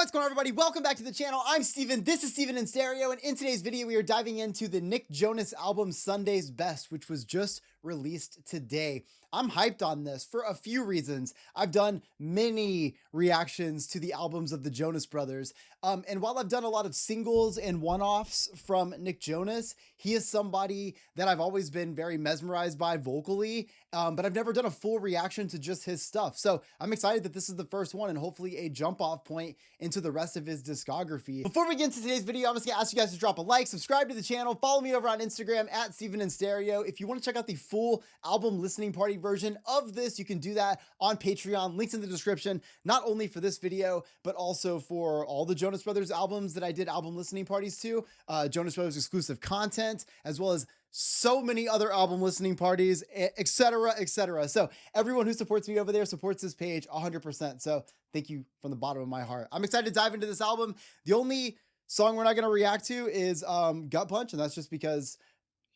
What's going on, everybody? Welcome back to the channel. I'm Steven. This is Steven in Stereo, and in today's video, we are diving into the Nick Jonas album Sunday's Best, which was just released today. I'm hyped on this for a few reasons. I've done many reactions to the albums of the Jonas Brothers, and while I've done a lot of singles and one-offs from Nick Jonas, he is somebody that I've always been very mesmerized by vocally, but I've never done a full reaction to just his stuff. So I'm excited that this is the first one and hopefully a jump-off point into the rest of his discography. Before we get into today's video, I'm just gonna ask you guys to drop a like, subscribe to the channel, follow me over on Instagram at Steven in Stereo. If you want to check out the full album listening party version of this, you can do that on Patreon. Links in the description, not only for this video, but also for all the Jonas Brothers albums that I did album listening parties to, Jonas Brothers exclusive content, as well as so many other album listening parties, etc., etc. So everyone who supports me over there supports this page 100%. So thank you from the bottom of my heart. I'm excited to dive into this album. The only song we're not going to react to is Gut Punch, and that's just because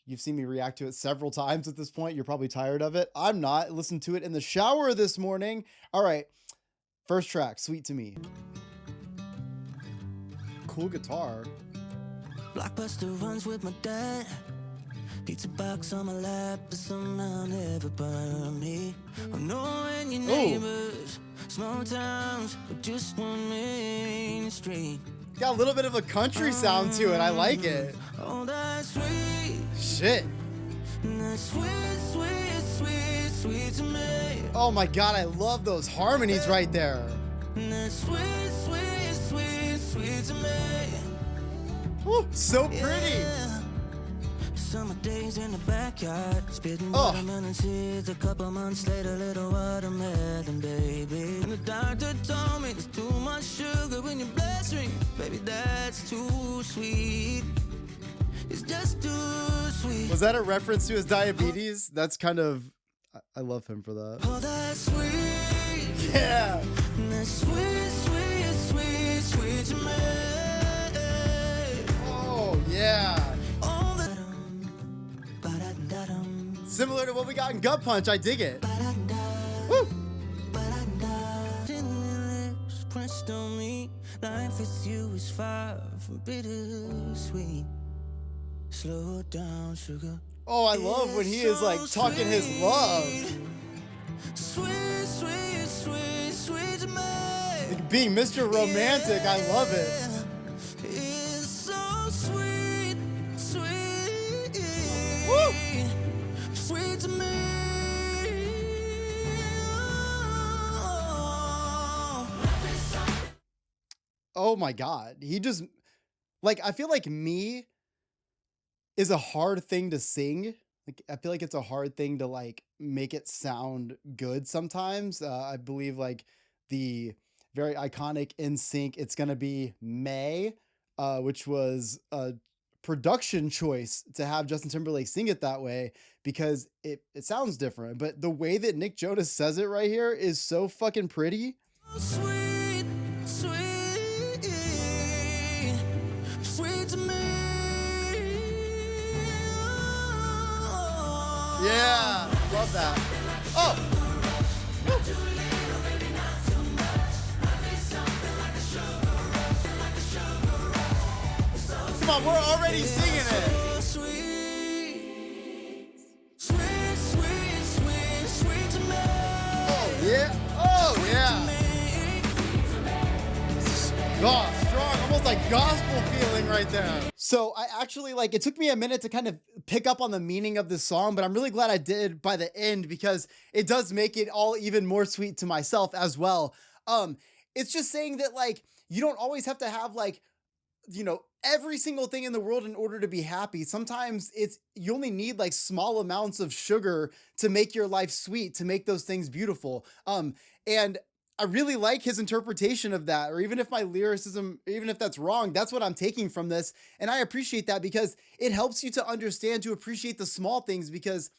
you've seen me react to it several times at this point. You're probably tired of it. I'm not. I listened to it in the shower this morning. All right, first track, Sweet to Me. Cool guitar. Blockbuster runs with my dad. Pizza box on my lap, but somehow never burn me. I'm knowing your neighbors, small towns, with just one main street. Got a little bit of a country sound to it. I like it. Oh, that's sweet. Shit. That's sweet, sweet, sweet, sweet to me. Oh my God, I love those harmonies right there. That's sweet, sweet, sweet, sweet to me. Woo, so pretty. Yeah. Summer days in the backyard, spitting watermelon seeds. A couple months later, little watermelon baby. And the doctor told me there's too much sugar in your bloodstream. Baby, that's too sweet. It's just too sweet. Was that a reference to his diabetes? That's kind of, I love him for that. Oh, that's sweet. Yeah. That's sweet, sweet, sweet, sweet to me. Oh, yeah. Similar to what we got in Gut Punch, I dig it. Woo! Pressed on me, life with you is far from bittersweet. Slow down, sugar. Oh, I love when he is like talking his love. Sweet, sweet, sweet, sweet to me. Like being Mr. Romantic, I love it. It's so sweet, sweet. Woo! Sweet to me. Oh my God. He just, like, I feel like Me is a hard thing to sing. Like, I feel like it's a hard thing to like make it sound good sometimes. I believe like the very iconic NSYNC It's Gonna Be May, which was a production choice to have Justin Timberlake sing it that way because it sounds different. But the way that Nick Jonas says it right here is so fucking pretty. Sweet, sweet, sweet to me. Yeah, love that. Oh! Come on, we're already singing it. Sweet, sweet, sweet, sweet, sweet to me. Oh yeah, oh yeah. God, strong, almost like gospel feeling right there. So I actually like, it took me a minute to kind of pick up on the meaning of this song, but I'm really glad I did by the end because it does make it all even more sweet to myself as well. It's just saying that like, you don't always have to have like, you know, every single thing in the world in order to be happy. Sometimes you only need like small amounts of sugar to make your life sweet, to make those things beautiful. And I really like his interpretation of that, or even if my lyricism, even if that's wrong, that's what I'm taking from this. And I appreciate that because it helps you to understand, to appreciate the small things because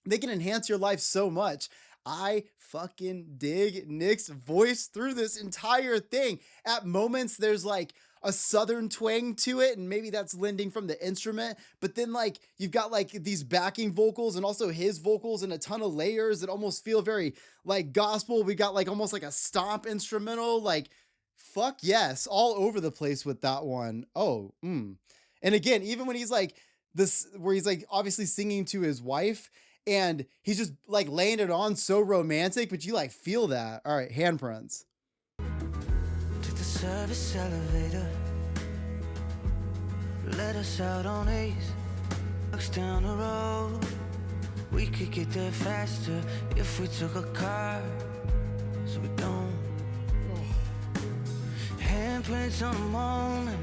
they can enhance your life so much. I fucking dig Nick's voice through this entire thing. At moments, there's like a southern twang to it, and maybe that's lending from the instrument, but then like you've got like these backing vocals and also his vocals and a ton of layers that almost feel very like gospel. We got like almost like a stomp instrumental, like Fuck yes, all over the place with that one. Oh, and again, even when he's like this, where he's like obviously singing to his wife, and he's just like laying it on so romantic, but you like feel that. All right, Handprints. Took the service elevator, let us out on Ace. Looks down the road, we could get there faster if we took a car, so we don't. Handprints on the moment,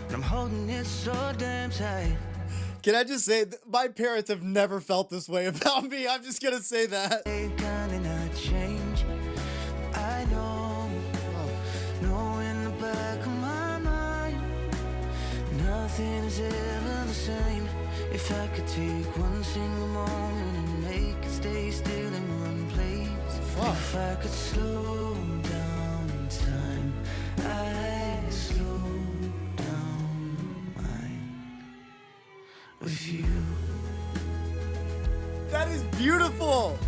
and I'm holding it so damn tight. Can I just say, my parents have never felt this way about me. I'm just gonna say that. They kinda not change. I know, know in the back of my mind, nothing is ever the same. If I could take one single moment and make it stay still in one place. If I could slow down time, I'd slow down mine with you. That is beautiful.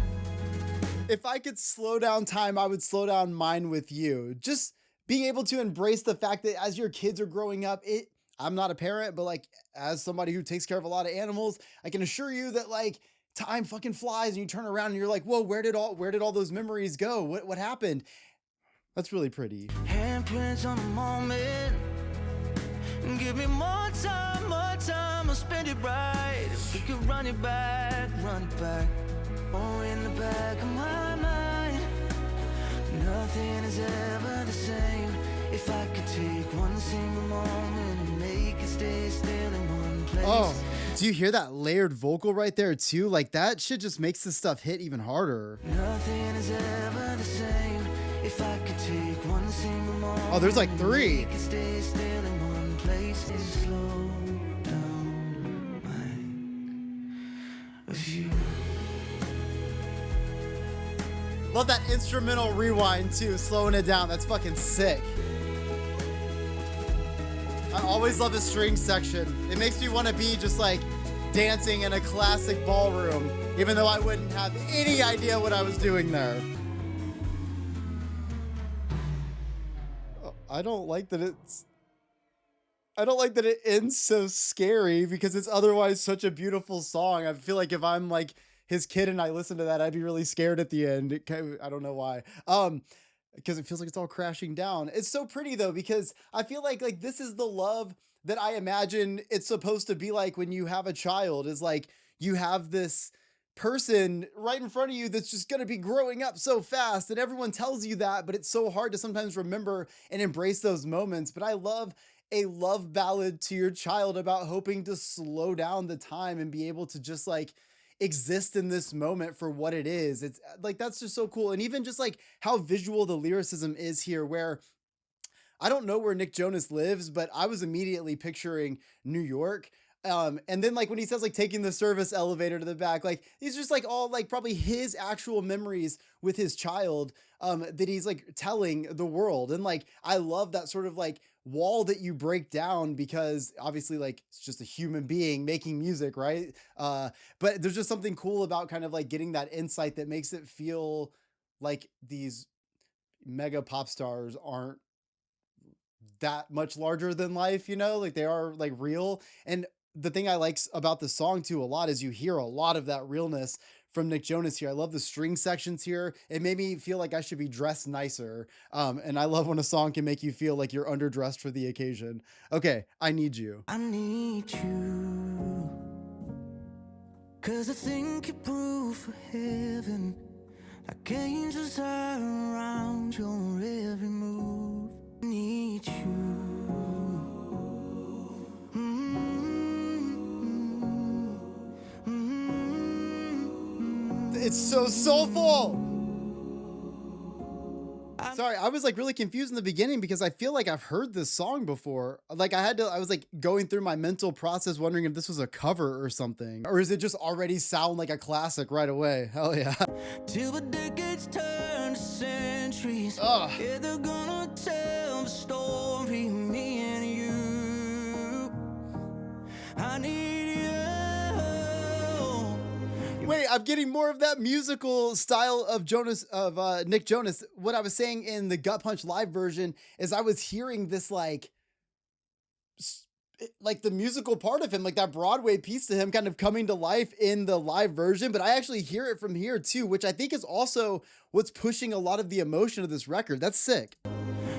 If I could slow down time, I would slow down mine with you. Just being able to embrace the fact that as your kids are growing up, I'm not a parent, but like as somebody who takes care of a lot of animals, I can assure you that like time fucking flies and you turn around and you're like, whoa, where did all those memories go? What happened? That's really pretty. Handprints on the moment. Give me more time, I'll spend it right. If we could run it back. Oh, in the back of my mind, nothing is ever the same. If I could take one single moment and make it stay still in one place. Oh, do you hear that layered vocal right there too? Like that shit just makes this stuff hit even harder. Nothing is ever the same. If I could take one single moment. Oh, there's like 3. Make it stay still in one place. Slow down mine with you. Love that instrumental rewind too, slowing it down. That's fucking sick. I always love a string section. It makes me want to be just like dancing in a classic ballroom, even though I wouldn't have any idea what I was doing there. I don't like that it ends so scary because it's otherwise such a beautiful song. I feel like if I'm like his kid and I listen to that, I'd be really scared at the end. I don't know why. Because it feels like it's all crashing down. It's so pretty though, because I feel like this is the love that I imagine it's supposed to be like when you have a child, is like you have this person right in front of you that's just going to be growing up so fast, and everyone tells you that, but it's so hard to sometimes remember and embrace those moments. But I love a love ballad to your child about hoping to slow down the time and be able to just like exist in this moment for what it is. It's like, that's just so cool. And even just like how visual the lyricism is here, where I don't know where Nick Jonas lives, but I was immediately picturing New York. And then like when he says like taking the service elevator to the back, like these are just like all like probably his actual memories with his child, that he's like telling the world. And like, I love that sort of like wall that you break down, because obviously like it's just a human being making music, right? But there's just something cool about kind of like getting that insight that makes it feel like these mega pop stars aren't that much larger than life, you know, like they are like real. And the thing I like about the song too a lot is you hear a lot of that realness from Nick Jonas here. I love the string sections here. It made me feel like I should be dressed nicer. And I love when a song can make you feel like you're underdressed for the occasion. Okay, I Need You. I need you, 'cause I think you're proof for heaven. Like angels are around your every move. I need you. It's so soulful. Sorry, I was like really confused in the beginning because I feel like I've heard this song before. Like I was like going through my mental process wondering if this was a cover or something. Or is it just already sound like a classic right away? Hell yeah. Till the decades turn to centuries. Ugh. Yeah, they're gonna tell the story, me and you. I need you. Wait, I'm getting more of that musical style of Nick Jonas. What I was saying in the Gut Punch live version is I was hearing this like the musical part of him, like that Broadway piece to him kind of coming to life in the live version, but I actually hear it from here too, which I think is also what's pushing a lot of the emotion of this record. That's sick.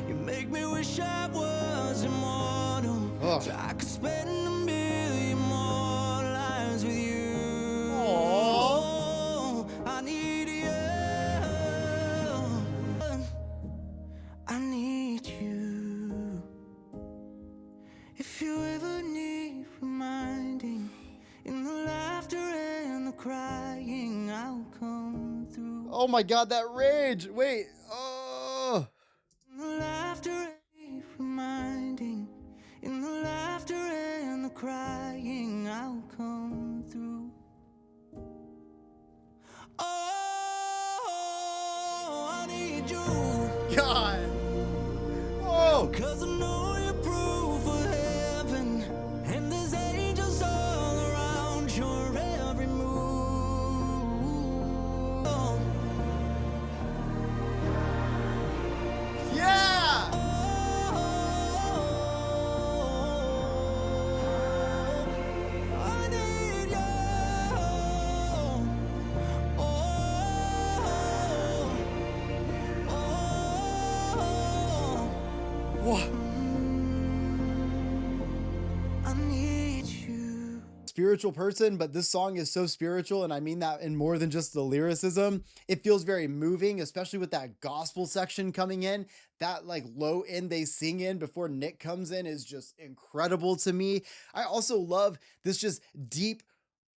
You make me wish I was immortal, so I could spend a million more lives with you. Aww. I need you. I need you. If you ever need reminding, in the laughter and the crying, I'll come through. Oh my God, that rage. Wait. Oh. In the laughter and reminding, in the laughter and the crying, I'll come through. Oh, I need you. God. Oh. 'Cause I know you're proof of heaven, and there's angels all around your every move. Oh. Yeah. I need you. What? I need you. Spiritual person, but this song is so spiritual, and I mean that in more than just the lyricism. It feels very moving, especially with that gospel section coming in. That like low end they sing in before Nick comes in is just incredible to me. I also love this just deep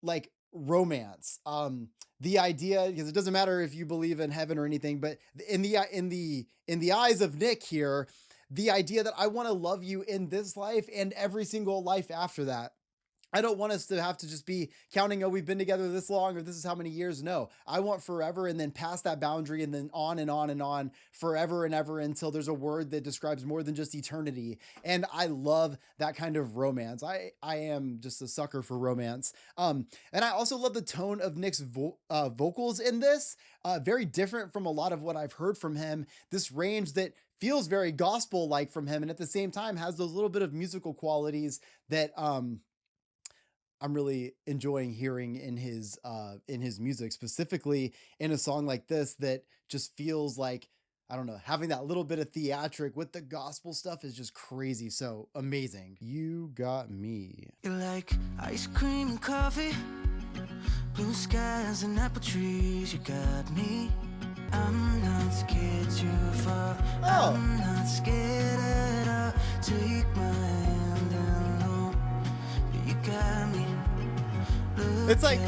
like romance. The idea, because it doesn't matter if you believe in heaven or anything, but in the eyes of Nick here, the idea that I want to love you in this life and every single life after that. I don't want us to have to just be counting, oh, we've been together this long or this is how many years. No, I want forever and then past that boundary and then on and on and on forever and ever until there's a word that describes more than just eternity. And I love that kind of romance. I am just a sucker for romance. And I also love the tone of Nick's vocals in this. Very different from a lot of what I've heard from him. This range that feels very gospel-like from him and at the same time has those little bit of musical qualities that I'm really enjoying hearing in his music, specifically in a song like this that just feels like, I don't know, having that little bit of theatric with the gospel stuff is just crazy. So amazing. You got me. You're like ice cream and coffee, blue skies and apple trees. You got me. I'm not scared to fall. Oh. I'm not scared at all. Take my hand and know that you got me. It's like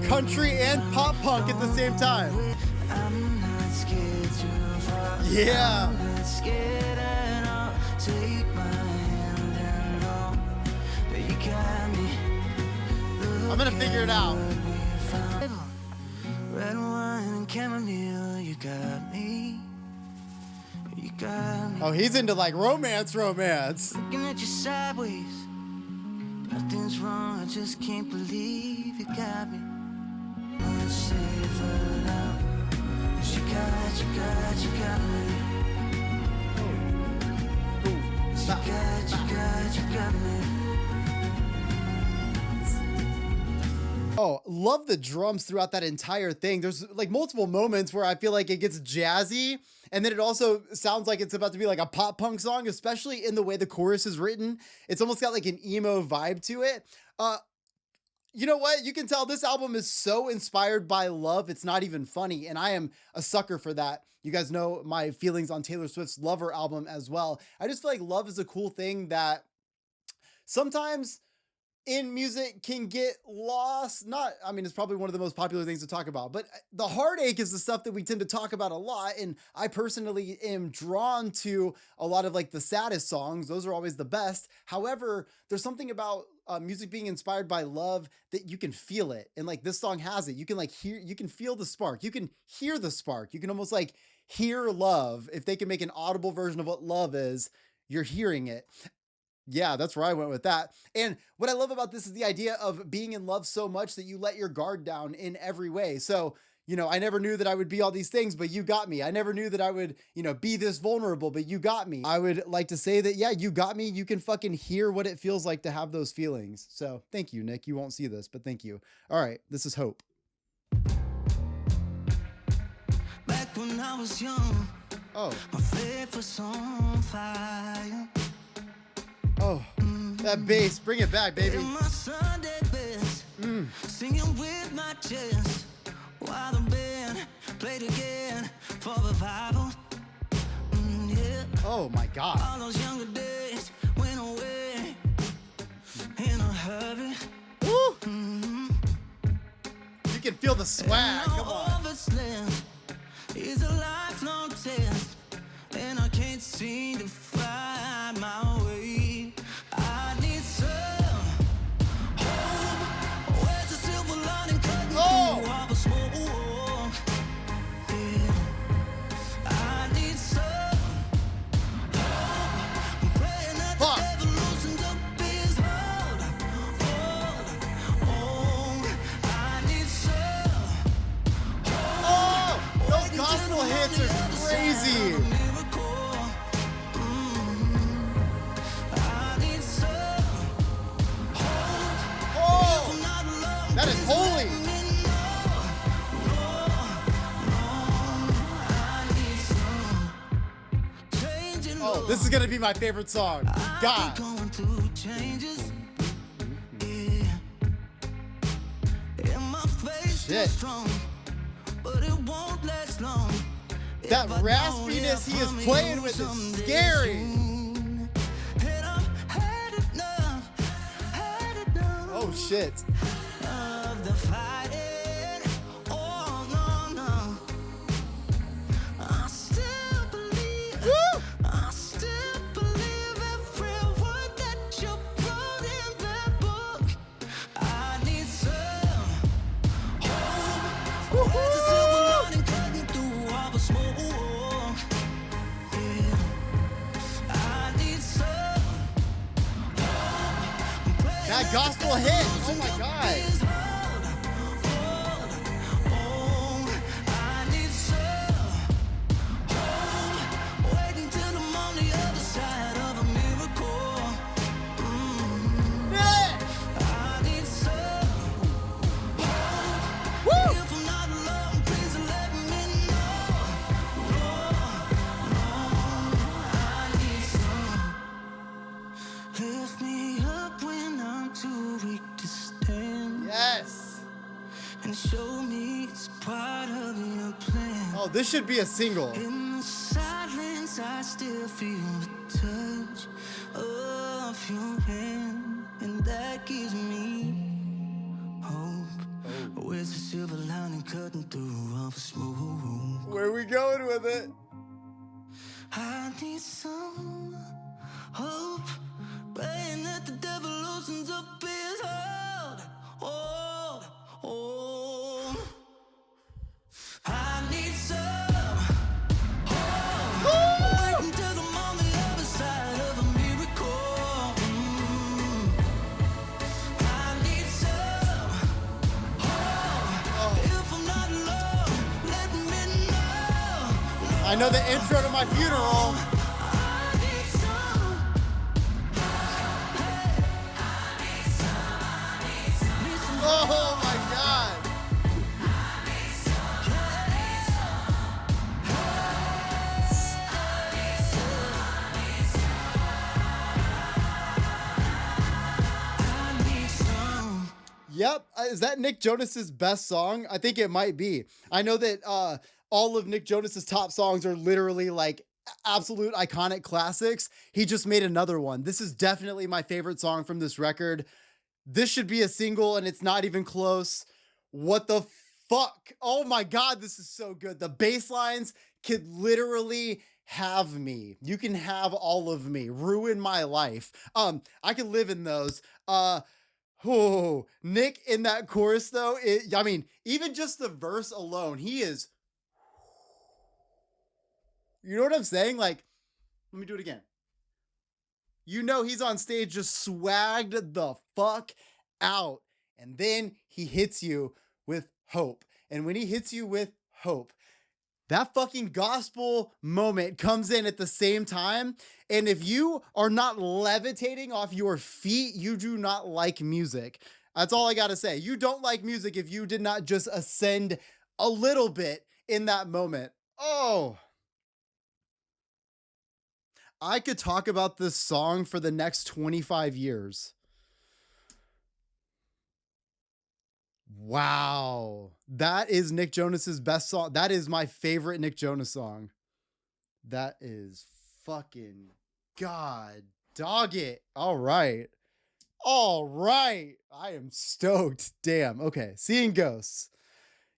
country and pop punk at the same time. I'm not scared to fall. Yeah. I'm not scared at all. Take my hand and know that you got me. I'm gonna figure it out. Red wine and chamomile, you got me. You got me. Oh, he's into like romance. Looking at you sideways. Nothing's wrong, I just can't believe you got me. Much safer now. 'Cause you got me. You got me. Oh, love the drums throughout that entire thing. There's like multiple moments where I feel like it gets jazzy, and then it also sounds like it's about to be like a pop punk song, especially in the way the chorus is written. It's almost got like an emo vibe to it. You know what? You can tell this album is so inspired by love. It's not even funny. And I am a sucker for that. You guys know my feelings on Taylor Swift's Lover album as well. I just feel like love is a cool thing that sometimes in music can get lost. I mean, it's probably one of the most popular things to talk about, but the heartache is the stuff that we tend to talk about a lot. And I personally am drawn to a lot of like the saddest songs. Those are always the best. However, there's something about music being inspired by love that you can feel it. And like this song has it. You can like you can feel the spark. You can hear the spark. You can almost like hear love. If they can make an audible version of what love is, you're hearing it. Yeah, that's where I went with that. And what I love about this is the idea of being in love so much that you let your guard down in every way. So, I never knew that I would be all these things, but you got me. I never knew that I would, be this vulnerable, but you got me. I would like to say that, yeah, you got me. You can fucking hear what it feels like to have those feelings. So thank you, Nick. You won't see this, but thank you. All right, this is Hope. Back when I was young, Oh, my faith was on fire. oh, that bass, bring it back, baby. In my Sunday best, singing with my chest, while the band played again for revival. Yeah. Oh my God. All those younger days went away in a hurry. Woo! You can feel the swag. Come on. It's a lifelong test, and I can't seem to find my way. I need some hope. Where's the silver lining cutting through all the smoke? Yeah. I need some hope. I'm praying that the devil loosens up his hold. I need some hope. Those gospel hits are crazy. That is holy. Oh, this is gonna be my favorite song. God. Shit. That raspiness he is playing with is scary. Oh shit. That gospel hit. Oh my God. And show me it's part of your plan. Oh, this should be a single. In the silence, I still feel the touch of your hand, and that gives me hope. Where's the silver lining cutting through all the smoke? Where are we going with it? I need some hope, praying that the devil loosens up his hold. I need some hope. Waiting till I'm on the other side of a miracle. I need some hope. If I'm not alone, let me know. I know the intro to my funeral. Oh my God. Yep. Is that Nick Jonas's best song? I think it might be. I know that all of Nick Jonas's top songs are literally like absolute iconic classics. He just made another one. This is definitely my favorite song from this record. This should be a single and it's not even close. What the fuck? Oh my God, this is so good. The bass lines could literally have me. You can have all of me. Ruin my life. I could live in those. Oh, Nick in that chorus though, I mean, even just the verse alone, he is, you know what I'm saying? Like, let me do it again. You know he's on stage just swagged the fuck out. And then he hits you with hope. And when he hits you with hope, that fucking gospel moment comes in at the same time. And if you are not levitating off your feet, you do not like music. That's all I gotta say. You don't like music if you did not just ascend a little bit in that moment. Oh, I could talk about this song for the next 25 years. Wow. That is Nick Jonas's best song. That is my favorite Nick Jonas song. That is fucking God dog it. All right. All right. I am stoked. Damn. Okay. Seeing ghosts.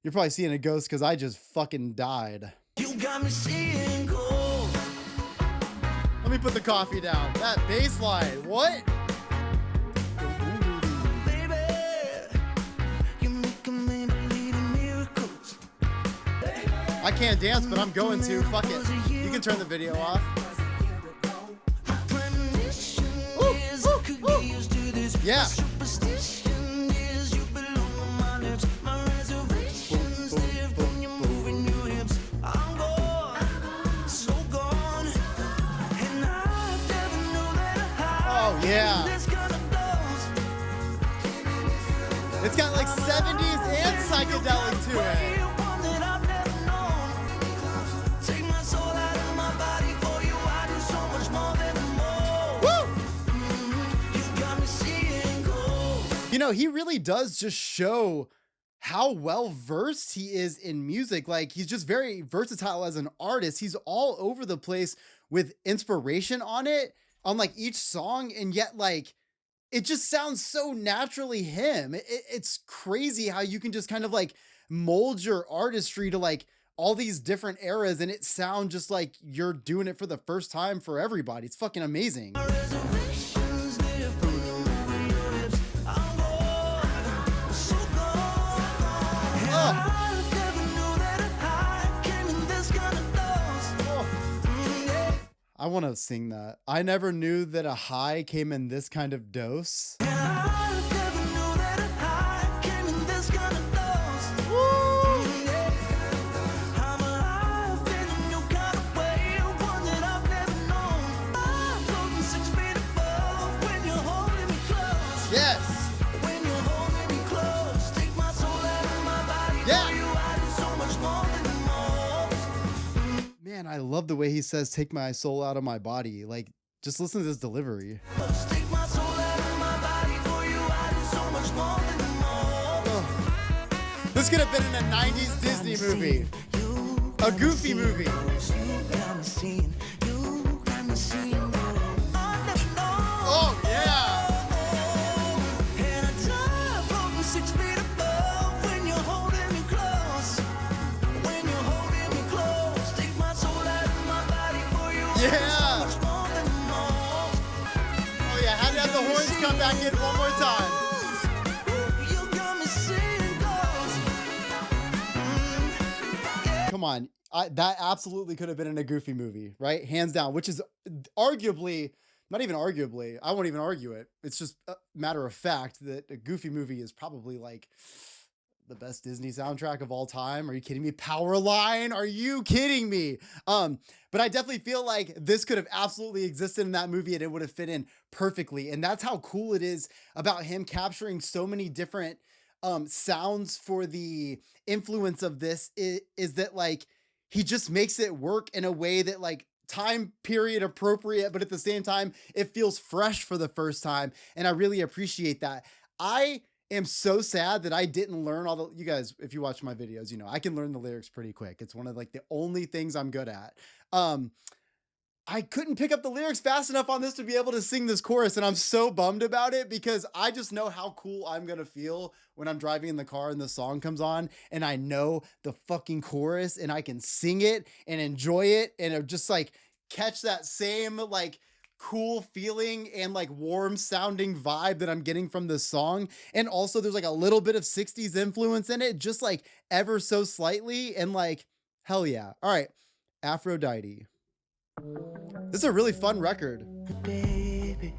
You're probably seeing a ghost because I just fucking died. You got me seeing gold. Let me put the coffee down. That bass line. What? I can't dance, but I'm going to. Fuck it. You can turn the video off. Ooh, ooh, ooh. Yeah. Oh, yeah. It's got like 70s and psychedelic to it. You know, he really does just show how well versed he is in music. Like, he's just very versatile as an artist. He's all over the place with inspiration on it, on like each song. And yet, like, it just sounds so naturally him. It's crazy how you can just kind of like mold your artistry to like all these different eras and it sound just like you're doing it for the first time for everybody. It's fucking amazing. I want to sing that. I never knew that a high came in this kind of dose. Yes. Man, I love the way he says, take my soul out of my body. Like, just listen to this delivery. This could have been in a 90s Disney movie. A Goofy movie. Oh, yeah. Yeah. Oh yeah, had to have the horns come back in one more time. Come on, that absolutely could have been in a Goofy movie, right? Hands down, which is arguably, not even arguably, I won't even argue it. It's just a matter of fact that a Goofy movie is probably like the best Disney soundtrack of all time. Are you kidding me? Powerline? Are you kidding me? But I definitely feel like this could have absolutely existed in that movie and it would have fit in perfectly. And that's how cool it is about him capturing so many different sounds for the influence of this is that like he just makes it work in a way that like time period appropriate, but at the same time, it feels fresh for the first time. And I really appreciate that. I am so sad that I didn't learn all the, you guys, if you watch my videos, you know, I can learn the lyrics pretty quick. It's one of like the only things I'm good at. I couldn't pick up the lyrics fast enough on this to be able to sing this chorus. And I'm so bummed about it because I just know how cool I'm going to feel when I'm driving in the car and the song comes on and I know the fucking chorus and I can sing it and enjoy it and just like catch that same like cool feeling and like warm sounding vibe that I'm getting from this song. And also there's like a little bit of 60s influence in it, just like ever so slightly. And like, hell yeah. All right. Aphrodite. This is a really fun record. Baby,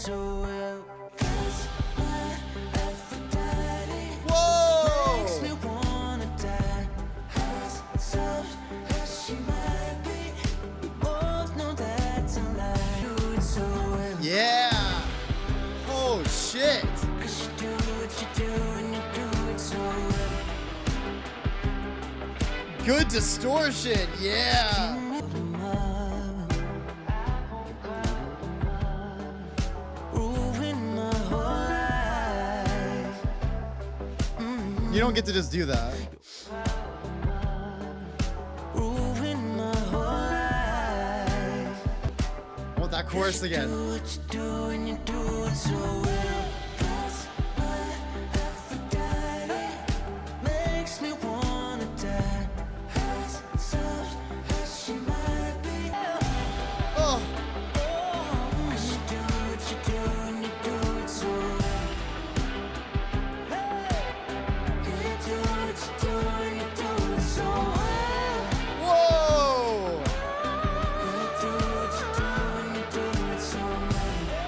so well. That's my Aphrodite. Whoa! Makes me wanna die. As soft as she might be, we both know that's a lie. Do it so well. Yeah. Oh shit. 'Cause you do what you do and you do it so well. Good distortion. Yeah. Ruin my whole life. You don't get to just do that. Ruin my whole life. I want that chorus again. Do what you do and you do it so well. That's my Aphrodite. Makes me wanna die. As soft as she might be. Oh. 'Cause you do what you do and you do it so well. You do what you do and you do it so well. Whoa. You do what you do and you do it so well.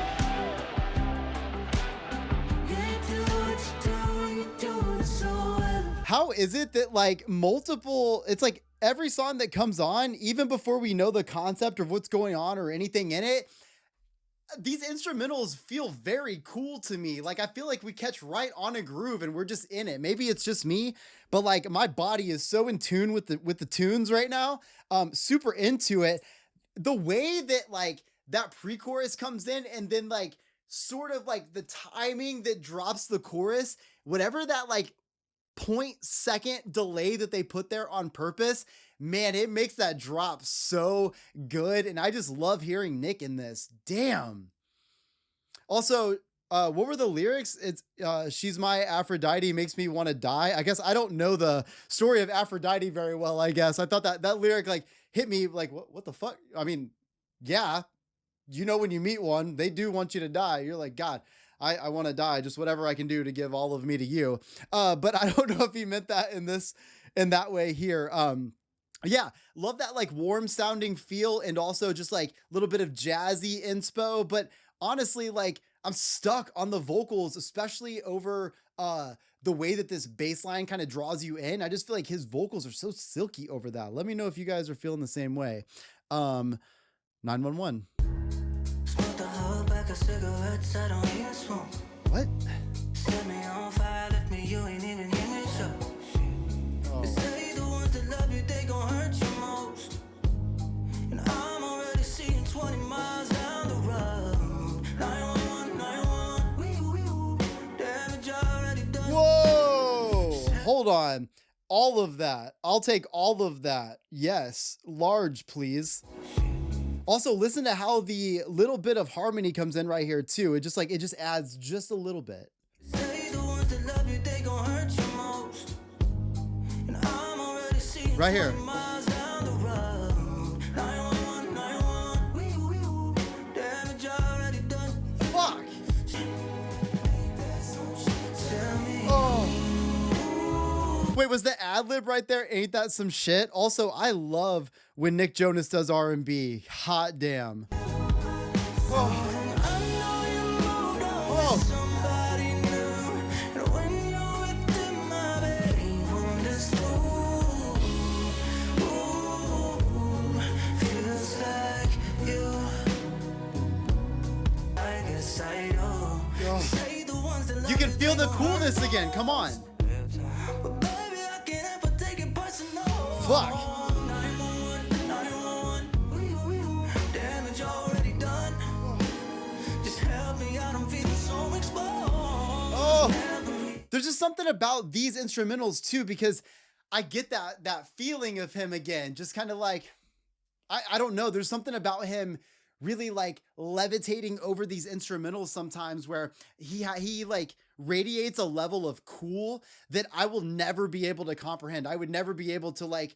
You do what you do and you do it so well. How is it that like multiple, it's like every song that comes on, even before we know the concept of what's going on or anything in it, these instrumentals feel very cool to me. Like I feel like we catch right on a groove and we're just in it. Maybe it's just me, but like my body is so in tune with the tunes right now. Super into it. The way that like that pre-chorus comes in and then like sort of like the timing that drops the chorus, whatever that like 0.2 delay that they put there on purpose, man, it makes that drop so good. And I just love hearing Nick in this. Damn. Also, what were the lyrics? It's she's my Aphrodite, makes me want to die. I guess I don't know the story of Aphrodite very well, I guess. I thought that lyric like hit me like, what the fuck? I mean, yeah, you know, when you meet one, they do want you to die. You're like, God, I want to die, just whatever I can do to give all of me to you. But I don't know if he meant that in that way here. Yeah, love that like warm sounding feel and also just like a little bit of jazzy inspo. But honestly, like I'm stuck on the vocals, especially over the way that this bass line kind of draws you in. I just feel like his vocals are so silky over that. Let me know if you guys are feeling the same way. 911. Smoke the whole pack of cigarettes, I don't even smoke. What? Set me on fire, left me, you ain't even hear me show. Oh. They say the ones that love you, they gon' hurt you most. And I'm already seeing 20 miles down the road. 911, 911, damage already done. Whoa! Hold on. All of that. I'll take all of that. Yes. Large, please. Also, listen to how the little bit of harmony comes in right here too. It just adds just a little bit. Say the ones that love you, they gon' hurt you most. And I'm already seeing Right here. 20 miles down the road. 911, 911, damage already done. Fuck! Tell me. Oh. Wait, was the ad lib right there? Ain't that some shit? Also, I love when Nick Jonas does R&B. Hot damn. Oh. Somebody new, and when you're within my bed, you understood. Ooh, feels like you. I guess I know. Say the ones that love You can feel the coolness again. Come on. but baby, I can't ever take it personal. Fuck. 911, 911, damage already done. Just help me out, I'm feeling so exposed. Oh. There's just something about these instrumentals too, because I get that feeling of him again. Just kind of like, I don't know. There's something about him really like levitating over these instrumentals sometimes where he like radiates a level of cool that I will never be able to comprehend. I would never be able to like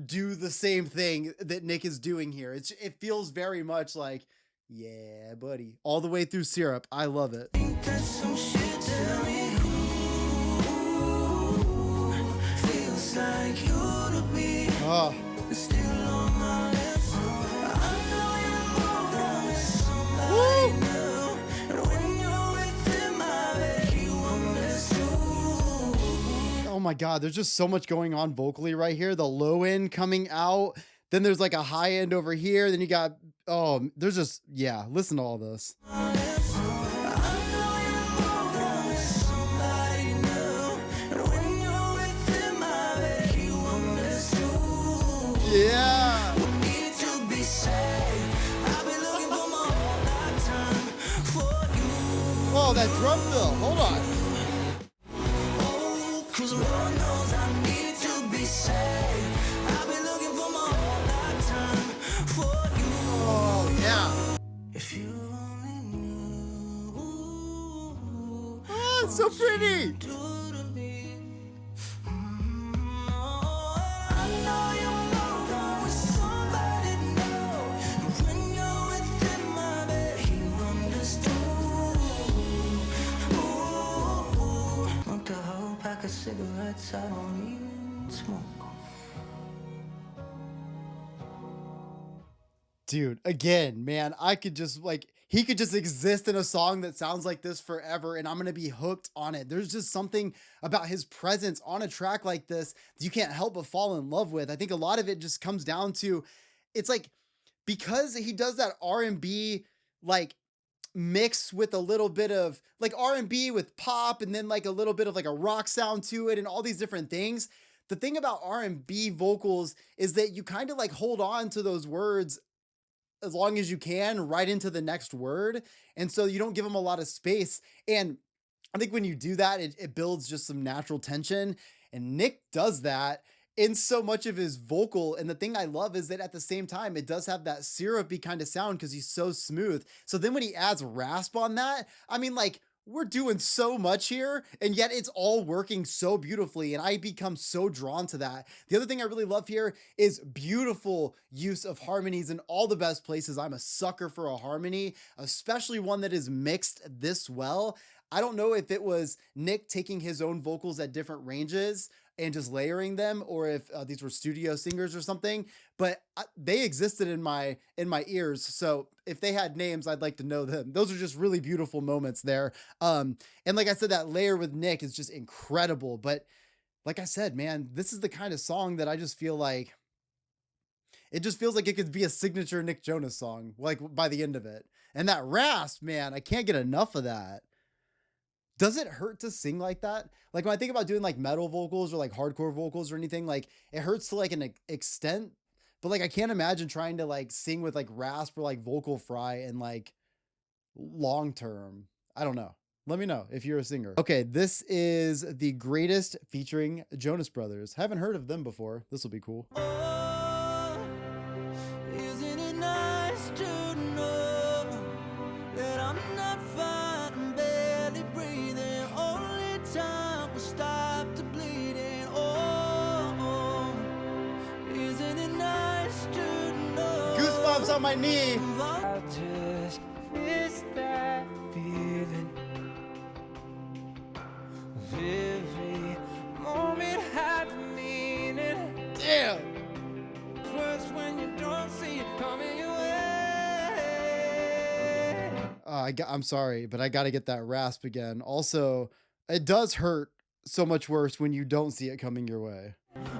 do the same thing that Nick is doing here. It feels very much like, yeah, buddy, all the way through Syrup. I love it. Ain't that some shit? Tell me who feels like you to be. Oh. Still on my lips. I know you moved on with somebody new. And my God, there's just so much going on vocally right here. The low end coming out, then there's like a high end over here. Then you got, oh, there's just, yeah, listen to all this. Yeah. Oh, that drum fill. Hold on. Oh, yeah. Oh, it's so pretty. Cigarettes, I don't even smoke. Dude, again, man, I could just like, he could just exist in a song that sounds like this forever and I'm going to be hooked on it. There's just something about his presence on a track like this that you can't help but fall in love with. I think a lot of it just comes down to, it's like, because he does that R&B, like, mixed with a little bit of like R&B with pop and then like a little bit of like a rock sound to it and all these different things. The thing about R&B vocals is that you kind of like hold on to those words as long as you can right into the next word. And so you don't give them a lot of space. And I think when you do that, it builds just some natural tension. And Nick does that in so much of his vocal. And the thing I love is that at the same time, it does have that syrupy kind of sound because he's so smooth. So then when he adds rasp on that, I mean, like, we're doing so much here, and yet it's all working so beautifully, and I become so drawn to that. The other thing I really love here is beautiful use of harmonies in all the best places. I'm a sucker for a harmony, especially one that is mixed this well. I don't know if it was Nick taking his own vocals at different ranges and just layering them, or if these were studio singers or something, but they existed in my ears. So if they had names, I'd like to know them. Those are just really beautiful moments there. And like I said, that layer with Nick is just incredible. But like I said, man, this is the kind of song that I just feel like, it just feels like it could be a signature Nick Jonas song, like by the end of it. And that rasp, man, I can't get enough of that. Does it hurt to sing like that? Like when I think about doing like metal vocals or like hardcore vocals or anything, like it hurts to like an extent, but like I can't imagine trying to like sing with like rasp or like vocal fry and like long term. I don't know. Let me know if you're a singer. Okay, this is The Greatest featuring Jonas Brothers. Haven't heard of them before. This will be cool. Oh, isn't it nice to know that I'm not fine, I'm barely breathing, only time will stop the bleeding. Oh, isn't it nice to know? Goosebumps on my knee. I just miss that feeling. Every moment had meaning. Damn. It's worse when you don't see it coming your way. I'm sorry, but I got to get that rasp again. Also, it does hurt so much worse when you don't see it coming your way.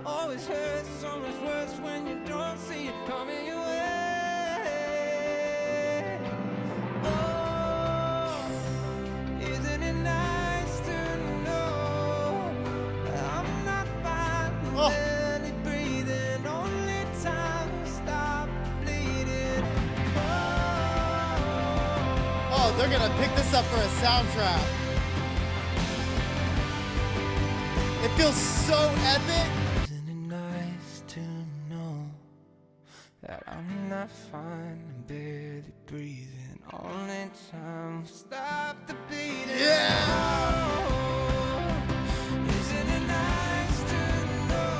Always hurts so much worse when you don't see it coming your way. Oh, isn't it nice to know I'm not fine, Oh. barely breathing, only time to stop bleeding. Oh, they're gonna pick this up for a soundtrack. It feels so epic. Isn't it nice to know that I'm not fine and barely breathing, only time to stop the bleeding. Yeah. Isn't it nice to know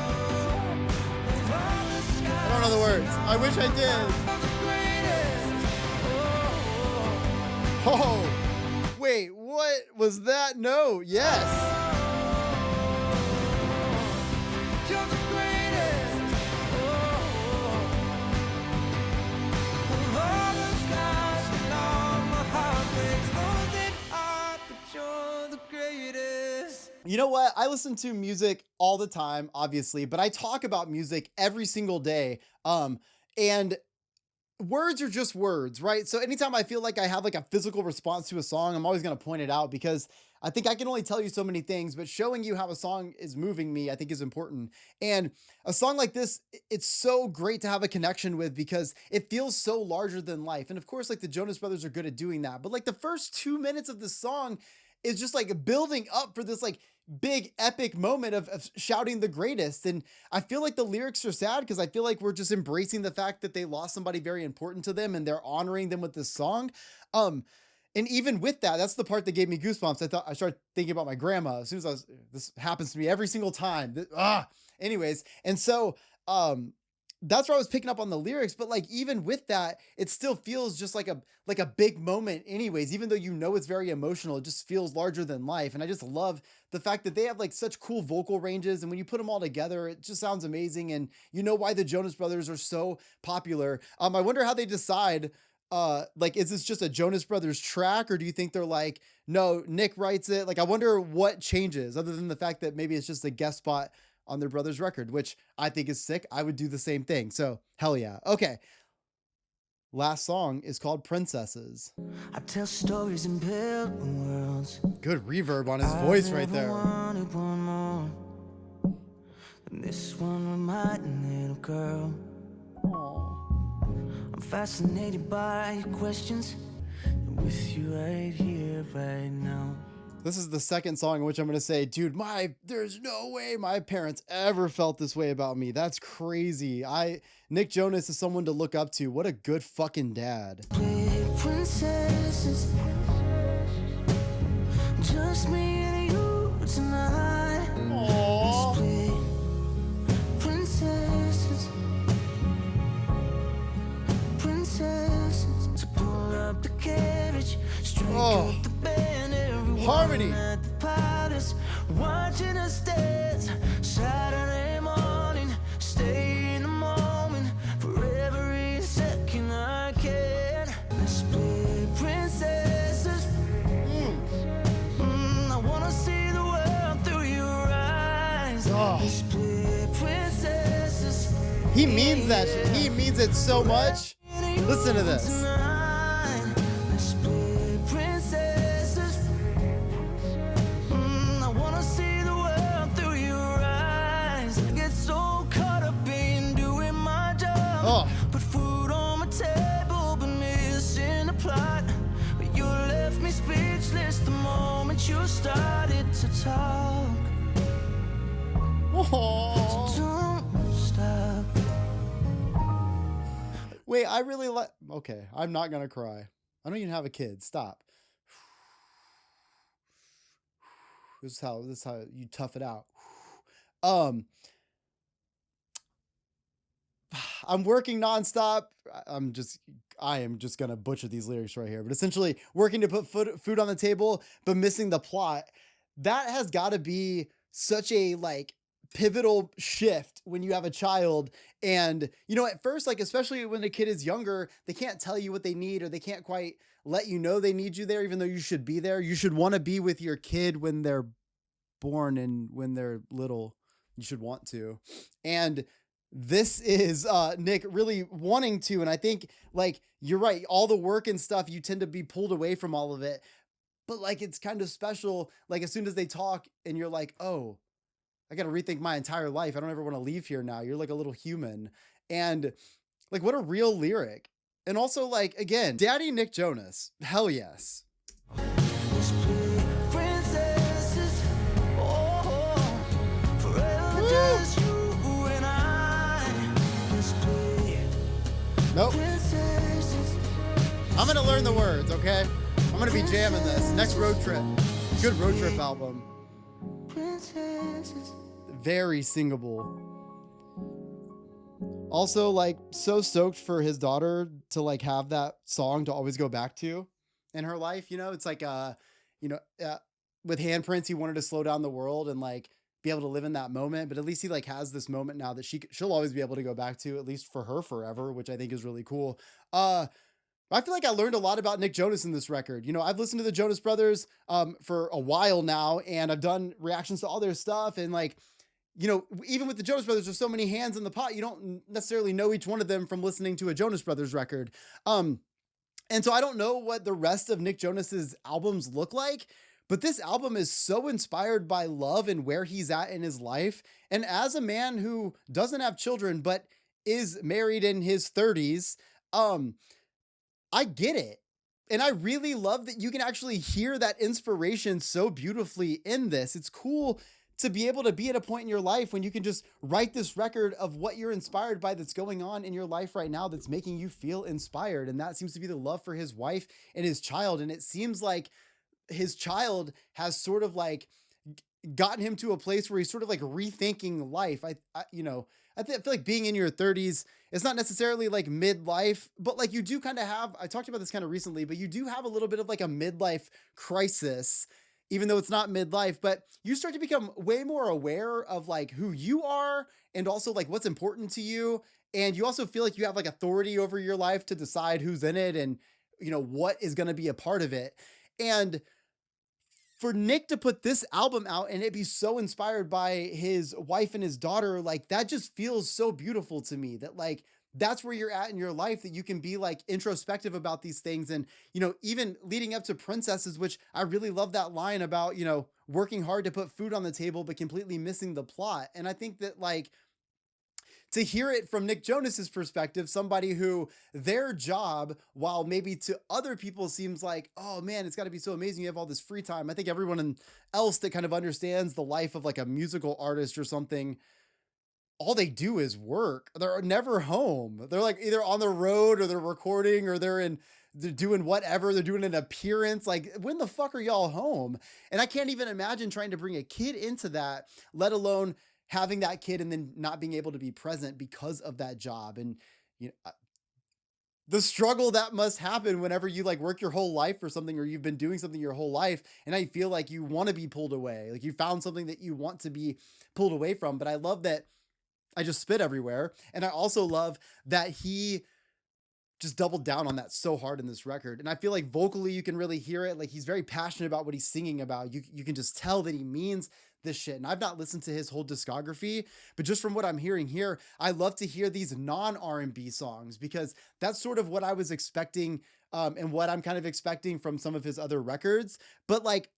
of all the skies I don't know the words. I wish I did. are the greatest. Oh, wait, what was that? No, yes. You're the greatest. Of all the stars and all my heartbreaks, those that are, but you're the greatest. You know what? I listen to music all the time, obviously, but I talk about music every single day. And words are just words, right? So anytime I feel like I have like a physical response to a song, I'm always going to point it out because I think I can only tell you so many things, but showing you how a song is moving me, I think is important. And a song like this, it's so great to have a connection with because it feels so larger than life. And of course, like the Jonas Brothers are good at doing that. But like the first 2 minutes of the song is just like building up for this like big epic moment of shouting the greatest. And I feel like the lyrics are sad because I feel like we're just embracing the fact that they lost somebody very important to them and they're honoring them with this song. Um, and even with that, that's the part that gave me goosebumps. I started thinking about my grandma as soon as this happens to me every single time. Anyways. And so, that's where I was picking up on the lyrics, but like even with that, it still feels just like a big moment anyways, even though you know it's very emotional, it just feels larger than life. And I just love the fact that they have like such cool vocal ranges and when you put them all together, it just sounds amazing and you know why the Jonas Brothers are so popular. I wonder how they decide like is this just a Jonas Brothers track or do you think they're like no, Nick writes it? Like I wonder what changes other than the fact that maybe it's just a guest spot on their brother's record, which I think is sick. I would do the same thing. So hell yeah. Okay. Last song is called Princesses. I tell stories and build worlds. Good reverb on his voice right there. Wanted one more. And this one with my little girl. I'm fascinated by your questions. And with you right here, right now. This is the second song in which I'm going to say, dude, there's no way my parents ever felt this way about me. That's crazy. Nick Jonas is someone to look up to. What a good fucking dad. Princesses, just me and you tonight. Aww. Princesses, princesses, so pull up the carriage, straight up the band, harmony. At the palace, watching us dance. Saturday morning, stay in the moment for every second I can. Let's play princesses. I wanna see the world through your eyes. Let's play princesses. He means that shit. He means it so much. Listen to this. Put food on my table, but missing the plot. But you left me speechless the moment you started to talk. So don't stop. Wait, I really like. Okay, I'm not gonna cry. I don't even have a kid. Stop. This is how you tough it out. I'm working nonstop. I am just gonna butcher these lyrics right here, but essentially working to put food on the table, but missing the plot. That has got to be such a like pivotal shift when you have a child. And you know, at first, like especially when a kid is younger, they can't tell you what they need, or they can't quite let you know they need you there, even though you should be there. You should want to be with your kid when they're born and when they're little. You should want to. And this is Nick really wanting to, and I think like you're right, all the work and stuff, you tend to be pulled away from all of it, but like it's kind of special, like as soon as they talk and you're like, oh, I got to rethink my entire life, I don't ever want to leave here now, you're like a little human. And like what a real lyric. And also like again, Daddy Nick Jonas, hell yes. Nope. I'm gonna learn the words, okay? I'm gonna be jamming this. Next road trip. Good road trip album. Very singable. Also, like, so stoked for his daughter to like have that song to always go back to in her life. You know, it's like with Handprints, he wanted to slow down the world and like be able to live in that moment, but at least he like has this moment now that she'll always be able to go back to, at least for her forever, which I think is really cool. I feel like I learned a lot about Nick Jonas in this record. You know, I've listened to the Jonas Brothers for a while now, and I've done reactions to all their stuff. And like, you know, even with the Jonas Brothers, there's so many hands in the pot. You don't necessarily know each one of them from listening to a Jonas Brothers record. Um, and so I don't know what the rest of Nick Jonas's albums look like, but this album is so inspired by love and where he's at in his life. And as a man who doesn't have children, but is married in his 30s, um, I get it. And I really love that you can actually hear that inspiration so beautifully in this. It's cool to be able to be at a point in your life when you can just write this record of what you're inspired by that's going on in your life right now that's making you feel inspired. And that seems to be the love for his wife and his child. And it seems like his child has sort of like gotten him to a place where he's sort of like rethinking life. You know, I feel like being in your 30s, it's not necessarily like midlife, but like you do kind of have, I talked about this kind of recently, but you do have a little bit of like a midlife crisis, even though it's not midlife, but you start to become way more aware of like who you are and also like what's important to you. And you also feel like you have like authority over your life to decide who's in it and, you know, what is going to be a part of it. And for Nick to put this album out and it be so inspired by his wife and his daughter, like that just feels so beautiful to me that like that's where you're at in your life, that you can be like introspective about these things. And, you know, even leading up to Princesses, which I really love that line about, you know, working hard to put food on the table, but completely missing the plot. And I think that like, to hear it from Nick Jonas's perspective, somebody who their job, while maybe to other people seems like, oh man, it's got to be so amazing you have all this free time. I think everyone else that kind of understands the life of like a musical artist or something, all they do is work. They're never home. They're like either on the road or they're recording or they're doing whatever. They're doing an appearance. Like, when the fuck are y'all home? And I can't even imagine trying to bring a kid into that, let alone having that kid and then not being able to be present because of that job. And you know, the struggle that must happen whenever you like work your whole life for something, or you've been doing something your whole life and I feel like you want to be pulled away, like you found something that you want to be pulled away from. But I love that I just spit everywhere. And I also love that he just doubled down on that so hard in this record. And I feel like vocally you can really hear it. Like he's very passionate about what he's singing about. You can just tell that he means this shit. And I've not listened to his whole discography, but just from what I'm hearing here, I love to hear these non R&B songs because that's sort of what I was expecting, and what I'm kind of expecting from some of his other records. But like,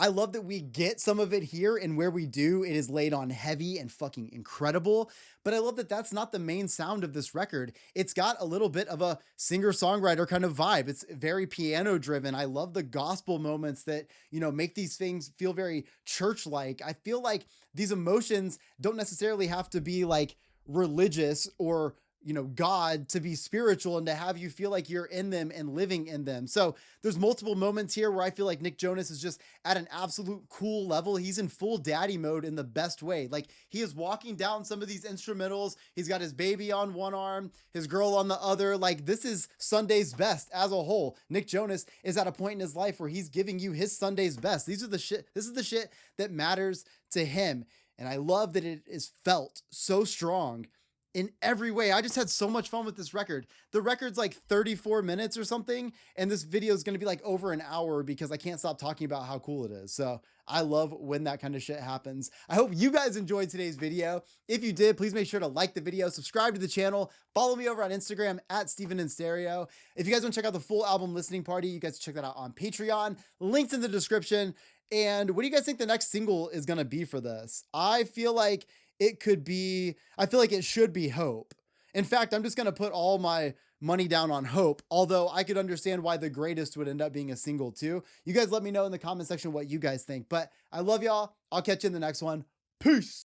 I love that we get some of it here, and where we do, it is laid on heavy and fucking incredible. But I love that that's not the main sound of this record. It's got a little bit of a singer-songwriter kind of vibe. It's very piano driven. I love the gospel moments that, you know, make these things feel very church-like. I feel like these emotions don't necessarily have to be like religious or, you know, God to be spiritual and to have you feel like you're in them and living in them. So there's multiple moments here where I feel like Nick Jonas is just at an absolute cool level. He's in full daddy mode in the best way. Like he is walking down some of these instrumentals. He's got his baby on one arm, his girl on the other. Like this is Sunday's best as a whole. Nick Jonas is at a point in his life where he's giving you his Sunday's best. These are the shit. This is the shit that matters to him. And I love that it is felt so strong in every way. I just had so much fun with this record. The record's like 34 minutes or something, and this video is going to be like over an hour because I can't stop talking about how cool it is. So I love when that kind of shit happens. I hope you guys enjoyed today's video. If you did, please make sure to like the video, subscribe to the channel, follow me over on Instagram at Steven in Stereo. If you guys want to check out the full album listening party, you guys check that out on Patreon. Links in the description. And what do you guys think the next single is going to be for this? I feel like it could be, I feel like it should be Hope. In fact, I'm just going to put all my money down on Hope, although I could understand why The Greatest would end up being a single too. You guys let me know in the comment section what you guys think, but I love y'all. I'll catch you in the next one. Peace.